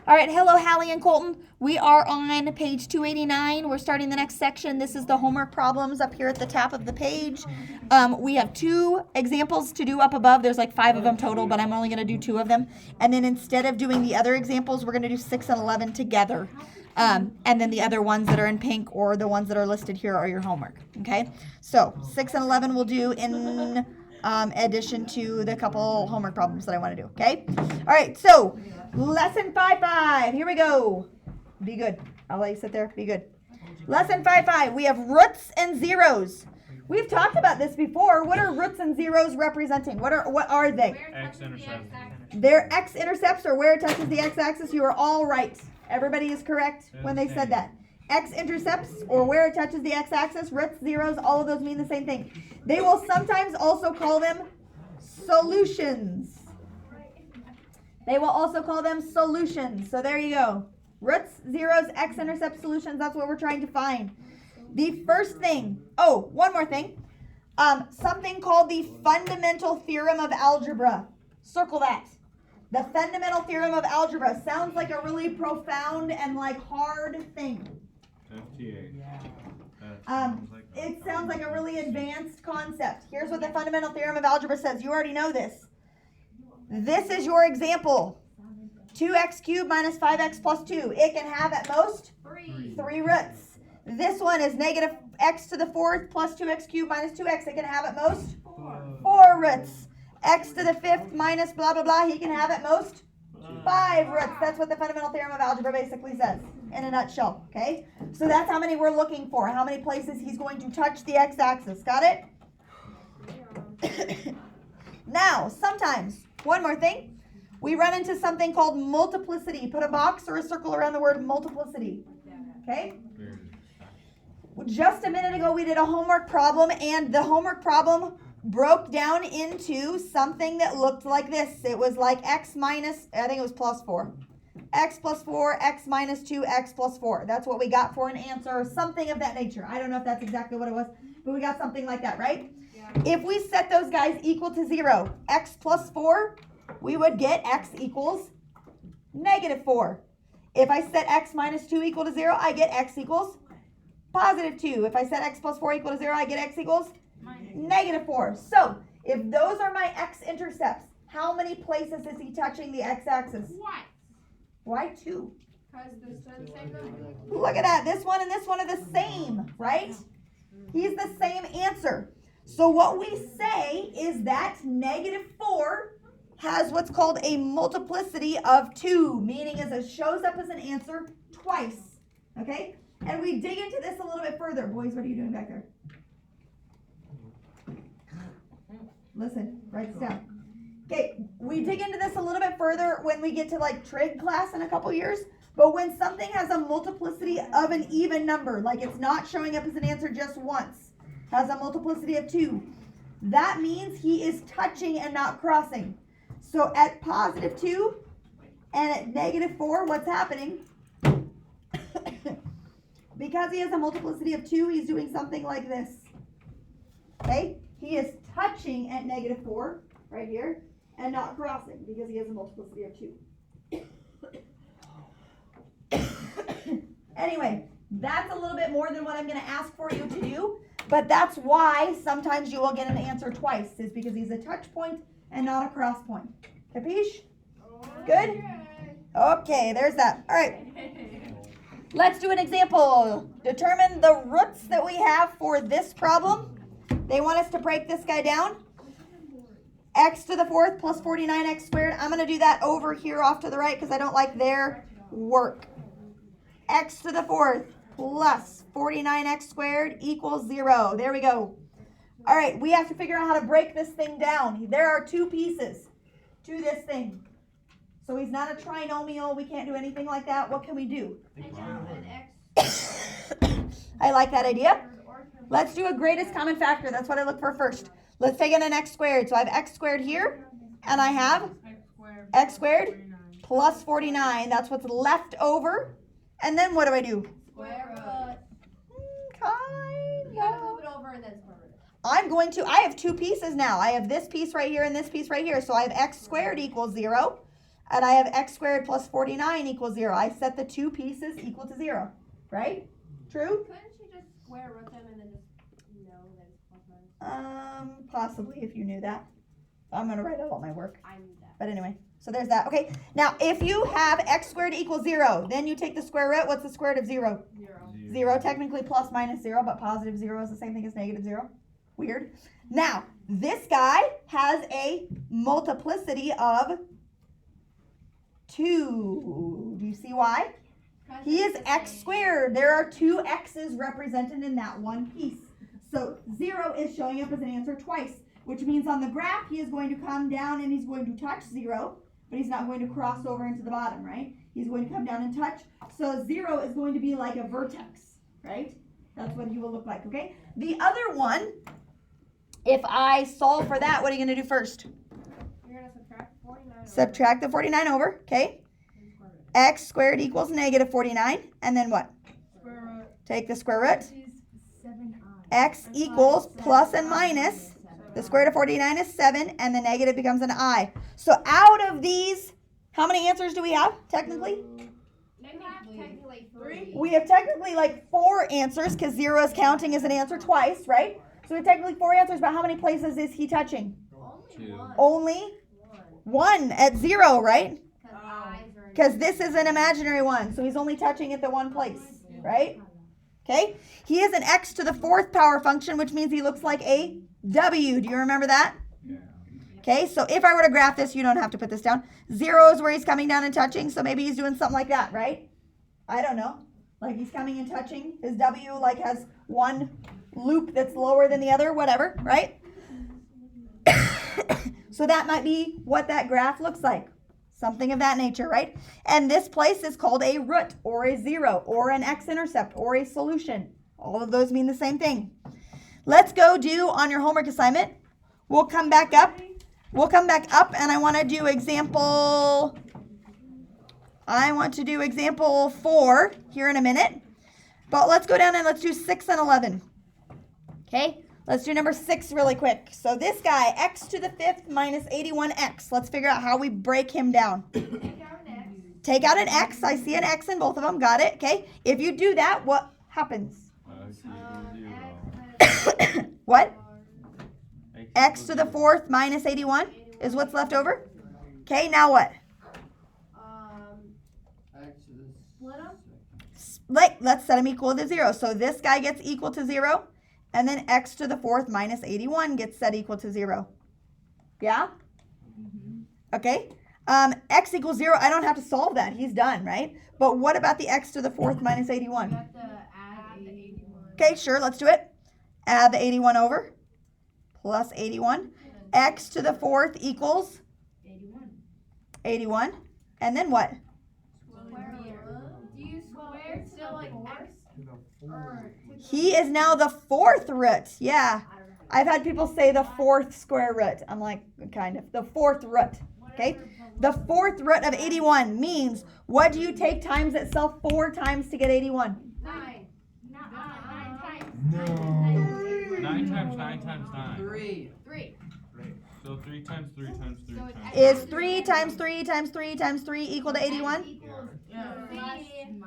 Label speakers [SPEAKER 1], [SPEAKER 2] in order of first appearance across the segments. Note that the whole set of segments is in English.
[SPEAKER 1] All right, hello, Hallie and Colton. We are on page 289. We're starting the next section. This is the homework problems up here at the top of the page. We have 2 examples to do up above. There's like 5 of them total, but I'm only going to do 2 of them. And then instead of doing the other examples, we're going to do 6 and 11 together. And then the other ones that are in pink or the ones that are listed here are your homework. Okay, so 6 and 11 we'll do in addition to the couple homework problems that I want to do. Okay, all right, so lesson 5.5. Here we go. Be good. I'll let you sit there. Be good. Lesson 5.5. We have roots and zeros. We've talked about this before. What are roots and zeros representing? What are they?
[SPEAKER 2] X-intercepts.
[SPEAKER 1] They're x-intercepts, or where it touches the x-axis. You are all right. Everybody is correct when they said that. X-intercepts, or where it touches the x-axis, roots, zeros, all of those mean the same thing. They will sometimes also call them solutions. They will also call them solutions. So there you go. Roots, zeros, x-intercept, solutions. That's what we're trying to find. The first thing. Oh, one more thing. Something called the fundamental theorem of algebra. Circle that. The fundamental theorem of algebra sounds like a really profound and like hard thing.
[SPEAKER 2] FTA.
[SPEAKER 1] It sounds like a really advanced concept. Here's what the fundamental theorem of algebra says. You already know this. This is your example. 2x cubed minus 5x plus 2. It can have at most 3 roots. This one is negative x to the 4th plus 2x cubed minus 2x. It can have at most 4 roots. X to the 5th minus blah, blah, blah. He can have at most 5 roots. That's what the fundamental theorem of algebra basically says in a nutshell. Okay? So that's how many we're looking for. How many places he's going to touch the x-axis. Got it? Now, sometimes, one more thing. We run into something called multiplicity. Put a box or a circle around the word multiplicity. Okay? Just a minute ago, we did a homework problem, and the homework problem broke down into something that looked like this. It was like x minus, I think it was plus 4. X plus 4, x minus 2, x plus 4. That's what we got for an answer, or something of that nature. I don't know if that's exactly what it was, but we got something like that, right? Yeah. If we set those guys equal to 0, x plus 4, we would get x equals negative 4. If I set x minus 2 equal to 0, I get x equals positive 2. If I set x plus 4 equal to 0, I get x equals negative 4. So, if those are my x-intercepts, how many places is he touching the x-axis?
[SPEAKER 3] What?
[SPEAKER 1] Why 2?
[SPEAKER 3] Because they're the same number.
[SPEAKER 1] Look at that. This one and this one are the same, right? He's the same answer. So what we say is that negative 4 has what's called a multiplicity of 2, meaning as it shows up as an answer twice. Okay? And we dig into this a little bit further. Boys, what are you doing back there? Listen, write this down. Okay, we dig into this a little bit further when we get to like trig class in a couple years. But when something has a multiplicity of an even number, like it's not showing up as an answer just once, has a multiplicity of 2, that means he is touching and not crossing. So at positive 2 and at negative 4, what's happening? Because he has a multiplicity of 2, he's doing something like this. Okay? He is touching at negative 4, right here, and not crossing because he has a multiplicity of 2. Anyway, that's a little bit more than what I'm going to ask for you to do, but that's why sometimes you will get an answer twice, is because he's a touch point and not a cross point. Capiche? Good? Okay, there's that. All right. Let's do an example. Determine the roots that we have for this problem. They want us to break this guy down. X to the 4th plus 49x squared. I'm going to do that over here off to the right because I don't like their work. X to the 4th plus 49x squared equals 0. There we go. All right, we have to figure out how to break this thing down. There are 2 pieces to this thing. So he's not a trinomial. We can't do anything like that. What can we do? I like that idea. Let's do a greatest common factor. That's what I look for first. Let's take in an x squared. So I have x squared here, and I have x squared plus 49. That's what's left over. And then what do I do?
[SPEAKER 3] Square root.
[SPEAKER 1] Kind
[SPEAKER 3] You gotta
[SPEAKER 1] of.
[SPEAKER 3] move it over and then square root.
[SPEAKER 1] I have 2 pieces now. I have this piece right here and this piece right here. So I have x squared equals 0. and I have x squared plus 49 equals 0. I set the two pieces equal to 0, right? True?
[SPEAKER 3] Couldn't you just square root them and then just know that it's plus minus?
[SPEAKER 1] Possibly if you knew that. I'm going to write out all my work.
[SPEAKER 3] I knew that.
[SPEAKER 1] But anyway, so there's that. Okay, now if you have x squared equals 0, then you take the square root. What's the square root of 0? 0. Technically plus minus 0, but positive 0 is the same thing as negative 0. Weird. Now, this guy has a multiplicity of 2. Do you see why? He is x squared. There are two x's represented in that one piece. So 0 is showing up as an answer twice, which means on the graph he is going to come down and he's going to touch 0, but he's not going to cross over into the bottom, right? He's going to come down and touch. So 0 is going to be like a vertex, right? That's what he will look like, okay? The other one, if I solve for that, what are you going to do first?
[SPEAKER 3] You're going to subtract 49
[SPEAKER 1] Subtract the 49 over, okay? X squared equals negative 49, and then what?
[SPEAKER 3] Square root.
[SPEAKER 1] Take the square root.
[SPEAKER 3] Is 7i.
[SPEAKER 1] X equals plus and minus. The square root of 49 is 7, and the negative becomes an I. So out of these, how many answers do we have, technically?
[SPEAKER 3] Technically 3.
[SPEAKER 1] We have technically like 4 answers, because 0 is counting as an answer twice, right? So we have technically 4 answers, but how many places is he touching?
[SPEAKER 3] Only 1.
[SPEAKER 1] Only 1 at 0, right?
[SPEAKER 3] Because eyes are
[SPEAKER 1] Because this is an imaginary one, so he's only touching at the one place, right? Okay? He is an x to the 4th power function, which means he looks like a w. Do you remember that?
[SPEAKER 2] Yeah.
[SPEAKER 1] Okay, so if I were to graph this, you don't have to put this down. 0 is where he's coming down and touching, so maybe he's doing something like that, right? I don't know. Like he's coming and touching. His w like has one loop that's lower than the other, whatever, right? So that might be what that graph looks like. Something of that nature, right? And this place is called a root or a 0 or an x-intercept or a solution. All of those mean the same thing. Let's go do on your homework assignment. We'll come back up. And I want to do example 4 here in a minute. But let's go down and let's do 6 and 11. Okay? Let's do number 6 really quick. So this guy, x to the 5th minus 81x. Let's figure out how we break him down. Take out an x. I see an x in both of them. Got it? Okay? If you do that, what happens? What? X to the 4th minus 81 is what's left over. Okay, now what?
[SPEAKER 3] Split them.
[SPEAKER 1] Let's set him equal to 0. So this guy gets equal to 0. And then x to the 4th minus 81 gets set equal to 0. Yeah? Okay. X equals 0. I don't have to solve that. He's done, right? But what about the x to the 4th minus 81?
[SPEAKER 3] You have to add the 81.
[SPEAKER 1] Okay, sure. Let's do it. Add the 81 over. Plus 81. X to the 4th equals 81. And then what?
[SPEAKER 3] Square root. Do you square still like x? Or
[SPEAKER 1] He is now the 4th root. Yeah. I've had people say the 4th square root. I'm like, kind of. The 4th root. Okay? The 4th root of 81 means, what do you take times itself 4 times to get 81?
[SPEAKER 3] 9. Not 9 times.
[SPEAKER 2] No. 9 times 9 times 9.
[SPEAKER 4] 3.
[SPEAKER 3] 3.
[SPEAKER 2] So 3 times 3 times 3
[SPEAKER 3] So it's
[SPEAKER 2] times.
[SPEAKER 1] Is 3 times 3 times 3 times 3 equal to 81?
[SPEAKER 3] Equals
[SPEAKER 4] Yeah.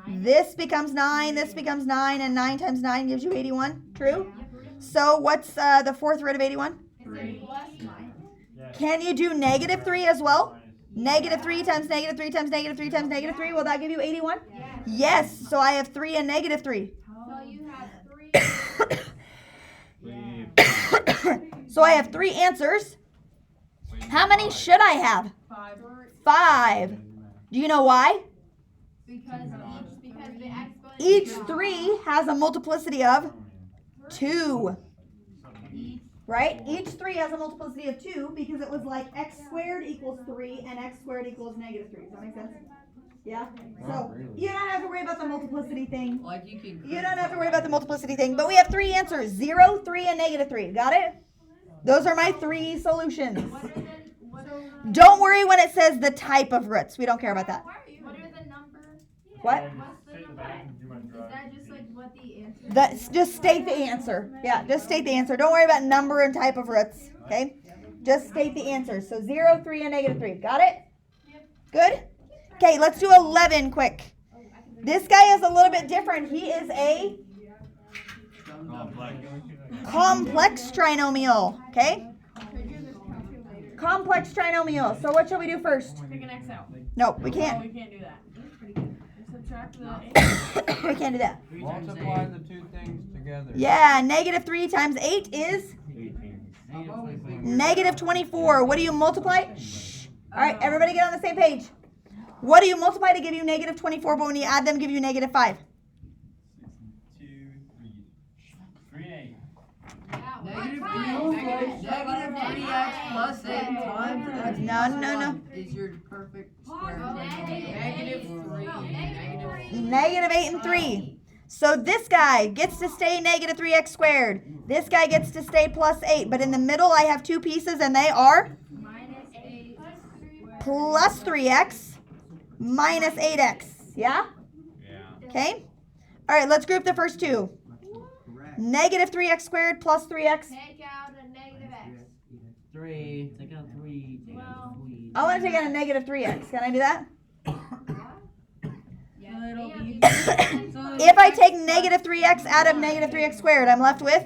[SPEAKER 3] 3.
[SPEAKER 1] This becomes 9, this becomes 9, and 9 times 9 gives you 81. True? So what's the 4th root of 81?
[SPEAKER 3] Is it plus 9?
[SPEAKER 1] Can you do negative 3 as well? Negative 3 times negative 3 times negative 3 times negative 3. Will that give you 81? Yes. So I have 3 and negative 3.
[SPEAKER 3] So you have 3.
[SPEAKER 1] So I have 3 answers. How many should I have? 5. Do you know why?
[SPEAKER 3] Because the exponent.
[SPEAKER 1] Each 3 has a multiplicity of 2. Right? Each 3 has a multiplicity of 2 because it was like x squared equals 3 and x squared equals negative 3. Does that make sense? Yeah? So you don't have to worry about the multiplicity thing.
[SPEAKER 4] Like you can.
[SPEAKER 1] You don't have to worry about the multiplicity thing. But we have 3 answers. 0, 3, and negative 3. Got it? Those are my 3 solutions. Don't worry when it says the type of roots. We don't care about that.
[SPEAKER 3] What are the numbers?
[SPEAKER 1] What?
[SPEAKER 3] What's the number? Is that just like what the answer is?
[SPEAKER 1] That's just state the answer. Yeah, just state the answer. Don't worry about number and type of roots. Okay? Just state the answer. So 0, 3, and negative 3. Got it? Good? Okay, let's do 11 quick. This guy is a little bit different. He is a complex trinomial. Okay? Complex trinomial. So what shall we do first?
[SPEAKER 3] Take an X out.
[SPEAKER 1] No, we
[SPEAKER 3] Oh,
[SPEAKER 1] can't.
[SPEAKER 3] we can't do that. Subtract the
[SPEAKER 1] We can't do that.
[SPEAKER 4] Multiply the two things together.
[SPEAKER 1] Yeah, negative 3 times 8 is negative 24. What do you multiply? Shh. All right, everybody get on the same page. What do you multiply to give you negative 24, but when you add them, give you negative 5?
[SPEAKER 2] 2, 3, 8.
[SPEAKER 5] Negative 3x plus 8 times x
[SPEAKER 1] No.
[SPEAKER 5] is your perfect square.
[SPEAKER 3] Negative 3.
[SPEAKER 1] Negative 8 and 3. So this guy gets to stay negative 3x squared. This guy gets to stay plus 8. But in the middle, I have two pieces, and they are
[SPEAKER 3] Minus 8
[SPEAKER 1] plus 3x minus 8x. Yeah?
[SPEAKER 2] Yeah.
[SPEAKER 1] Okay? All right, let's group the first two. Negative 3x squared plus 3x.
[SPEAKER 3] Take out a negative x.
[SPEAKER 4] 3. Take out 3. Take out
[SPEAKER 3] Well,
[SPEAKER 4] 3.
[SPEAKER 1] I want to take out a negative 3x. Can I do that? If I take negative 3x out of negative 3x squared, I'm left with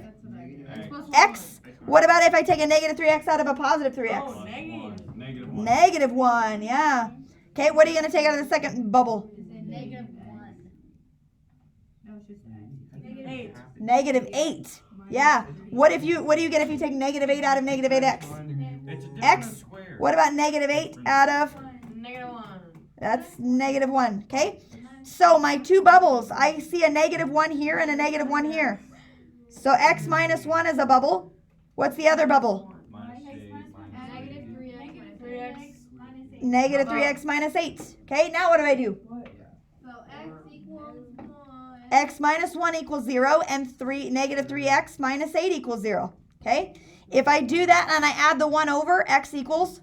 [SPEAKER 1] x. What about if I take a negative 3x out of a positive 3x?
[SPEAKER 2] Negative 1.
[SPEAKER 1] Negative 1, yeah. Okay, what are you going to take out of the second bubble?
[SPEAKER 3] Negative 8.
[SPEAKER 1] Negative 8. Yeah. What do you get if you take negative 8 out of negative 8x?
[SPEAKER 2] It's a different
[SPEAKER 1] X.
[SPEAKER 2] square.
[SPEAKER 1] What about negative 8 out of?
[SPEAKER 3] Negative 1.
[SPEAKER 1] That's negative 1. Okay. So my two bubbles, I see a negative 1 here and a negative 1 here. So x minus 1 is a bubble. What's the other bubble? Negative 3x minus 8. Okay, now what do I do?
[SPEAKER 3] So x equals 1.
[SPEAKER 1] X minus 1 equals 0 and negative 3x minus 8 equals 0. Okay, if I do that and I add the 1 over, x equals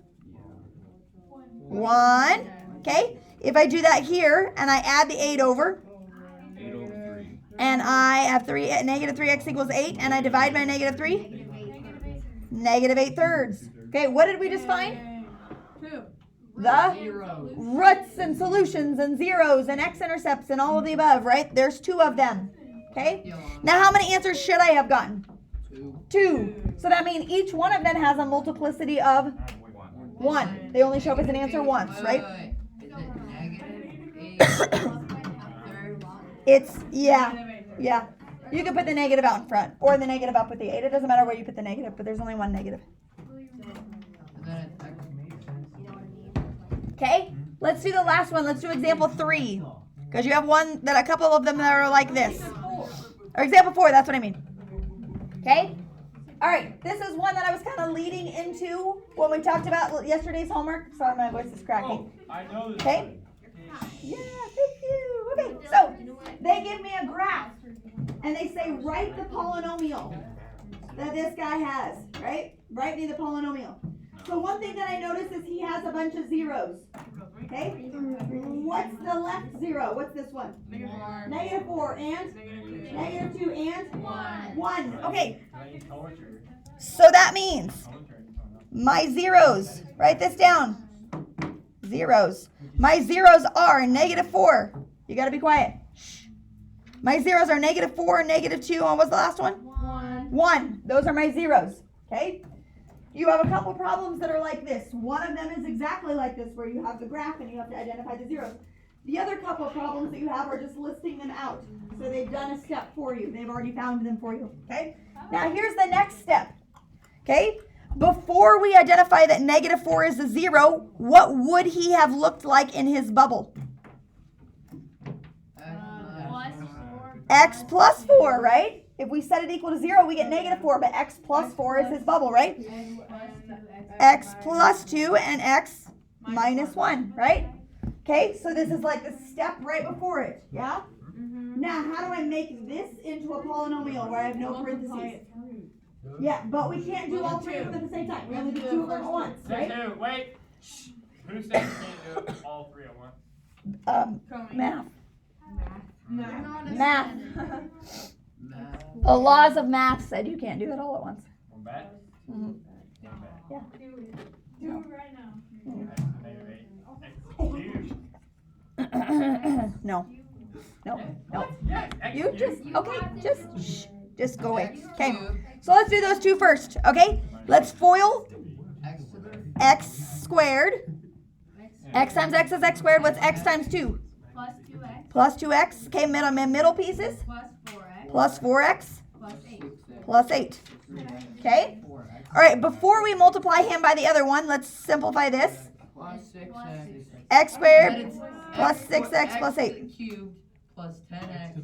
[SPEAKER 1] 1. Okay, if I do that here and I add the 8 over,
[SPEAKER 2] 8 over 3.
[SPEAKER 1] and I have negative 3x equals 8, and I divide by negative 3, negative 8 thirds. Okay, what did we just find?
[SPEAKER 3] 2.
[SPEAKER 1] The
[SPEAKER 5] Zero.
[SPEAKER 1] roots and solutions and zeros and x-intercepts and all of the above, right? There's 2 of them. Okay? Now how many answers should I have gotten? 2. So that means each one of them has a multiplicity of 1. They only show up as an answer once, right?
[SPEAKER 5] Wait. Is it negative 8?
[SPEAKER 1] It's, yeah. You can put the negative out in front or the negative up with the 8. It doesn't matter where you put the negative, but there's only one negative.
[SPEAKER 5] And then it's x.
[SPEAKER 1] Okay? Let's do the last one. Let's do example 3. Because you have a couple of them that are like this. Or example 4, that's what I mean. Okay? All right, this is one that I was kind of leading into when we talked about yesterday's homework. Sorry, my voice is cracking.
[SPEAKER 2] I know this.
[SPEAKER 1] Okay? Yeah, thank you. Okay, so they give me a graph, and they say write the polynomial that this guy has, right? Write me the polynomial. So one thing that I noticed is he has a bunch of zeros. Okay? What's the left zero? What's this one? Negative 4 and? Negative 2 and? 1. Okay. So that means my zeros, write this down. Zeros. My zeros are negative 4. You got to be quiet. Shh. My zeros are negative 4, negative 2, and what was the last one? 1. Those are my zeros. Okay? You have a couple problems that are like this. One of them is exactly like this, where you have the graph and you have to identify the zeros. The other couple of problems that you have are just listing them out. So they've done a step for you. They've already found them for you. Okay? Now here's the next step. Okay? Before we identify that negative 4 is a 0, what would he have looked like in his bubble? X plus 4, right? If we set it equal to 0, we get negative 4, but x plus 4 is his bubble, right? X plus 2 and x minus 1, right? Okay, so this is like the step right before it, yeah? Now, how do I make this into a polynomial where I have no parentheses? Yeah, but we can't do all 3 of them at the same time. We only do 2 of them at once, right?
[SPEAKER 2] Wait. Who said you can't do all 3 at once?
[SPEAKER 1] Math.
[SPEAKER 5] Math.
[SPEAKER 1] The laws of math said you can't do it all at once.
[SPEAKER 2] One back?
[SPEAKER 1] Yeah.
[SPEAKER 3] Do it right now.
[SPEAKER 2] Negative 8.
[SPEAKER 1] No. No. No.
[SPEAKER 2] Yes,
[SPEAKER 1] You
[SPEAKER 2] X
[SPEAKER 1] just,
[SPEAKER 2] cubed.
[SPEAKER 1] okay, just go away. Okay, so let's do those two first, okay? Let's FOIL
[SPEAKER 5] X to the
[SPEAKER 1] x squared. X times x is x squared. What's x times 2?
[SPEAKER 3] Plus 2x.
[SPEAKER 1] Plus 2x. Okay, middle pieces.
[SPEAKER 3] Plus 4x.
[SPEAKER 1] Plus 4x.
[SPEAKER 3] Plus 8.
[SPEAKER 1] Plus 8. Okay?
[SPEAKER 5] 4x.
[SPEAKER 1] All right, before we multiply him by the other one, let's simplify this.
[SPEAKER 5] Plus 6x.
[SPEAKER 1] X
[SPEAKER 5] Then
[SPEAKER 1] squared
[SPEAKER 5] it's
[SPEAKER 1] plus
[SPEAKER 5] x
[SPEAKER 1] 6x plus
[SPEAKER 5] to
[SPEAKER 1] 8.
[SPEAKER 5] the cubed plus 10x.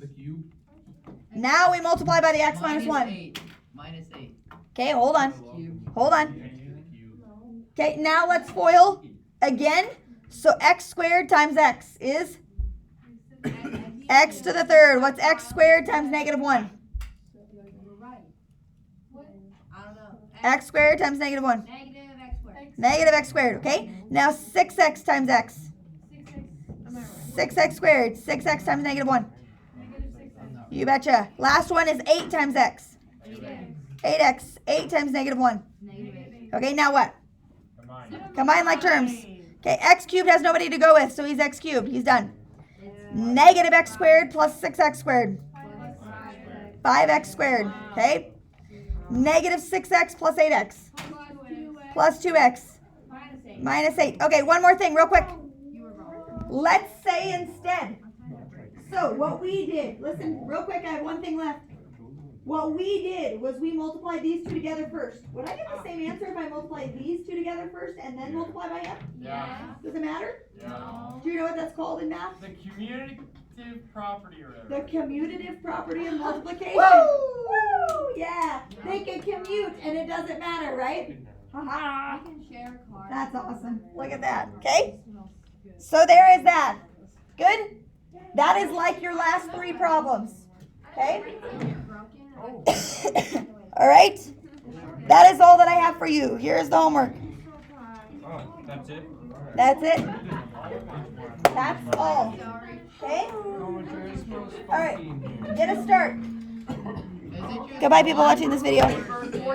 [SPEAKER 1] Now we multiply by the x minus 1.
[SPEAKER 5] 8. Minus 8.
[SPEAKER 1] Okay, hold on.
[SPEAKER 5] Cubed.
[SPEAKER 1] Hold on. Okay, now let's FOIL again. So x squared times x is x to the third. What's x squared times negative 1?
[SPEAKER 3] I don't know.
[SPEAKER 1] X squared times negative 1.
[SPEAKER 3] Negative x squared.
[SPEAKER 1] Negative x squared, okay? Now 6x times x. 6x squared. 6x times negative 1. You betcha. Last one is 8 times x. 8x. 8 times negative 1.
[SPEAKER 3] Negative 8.
[SPEAKER 1] Okay, now what?
[SPEAKER 2] Combine.
[SPEAKER 1] Combine like terms. Okay, x cubed has nobody to go with, so he's x cubed. He's done. Negative x squared plus 6x squared. 5x squared, okay? Negative 6x plus 8x. Plus 2x. Minus 8. Okay, one more thing real quick. Let's say instead. So what we did, listen real quick, I have one thing left. What we did was we multiplied these two together first. Would I get the same answer if I multiplied these two together first and then multiply by m?
[SPEAKER 2] Yeah.
[SPEAKER 1] Does it matter?
[SPEAKER 2] Yeah.
[SPEAKER 1] Do you know what that's called in math?
[SPEAKER 2] The commutative property or
[SPEAKER 1] The
[SPEAKER 2] whatever.
[SPEAKER 1] commutative property of multiplication. Woo! Yeah. They can commute and it doesn't matter, right? Haha.
[SPEAKER 3] We can share a card.
[SPEAKER 1] That's awesome. Look at that. Okay? So there is that. Good? That is like your last 3 problems. Okay?
[SPEAKER 2] Oh.
[SPEAKER 1] All right? That is all that I have for you. Here's the homework.
[SPEAKER 2] Oh, that's it?
[SPEAKER 1] That's it. That's all. Okay?
[SPEAKER 4] All
[SPEAKER 1] All right. Get a start.
[SPEAKER 5] Is it just
[SPEAKER 1] Goodbye, people
[SPEAKER 5] one
[SPEAKER 1] watching this video.
[SPEAKER 5] per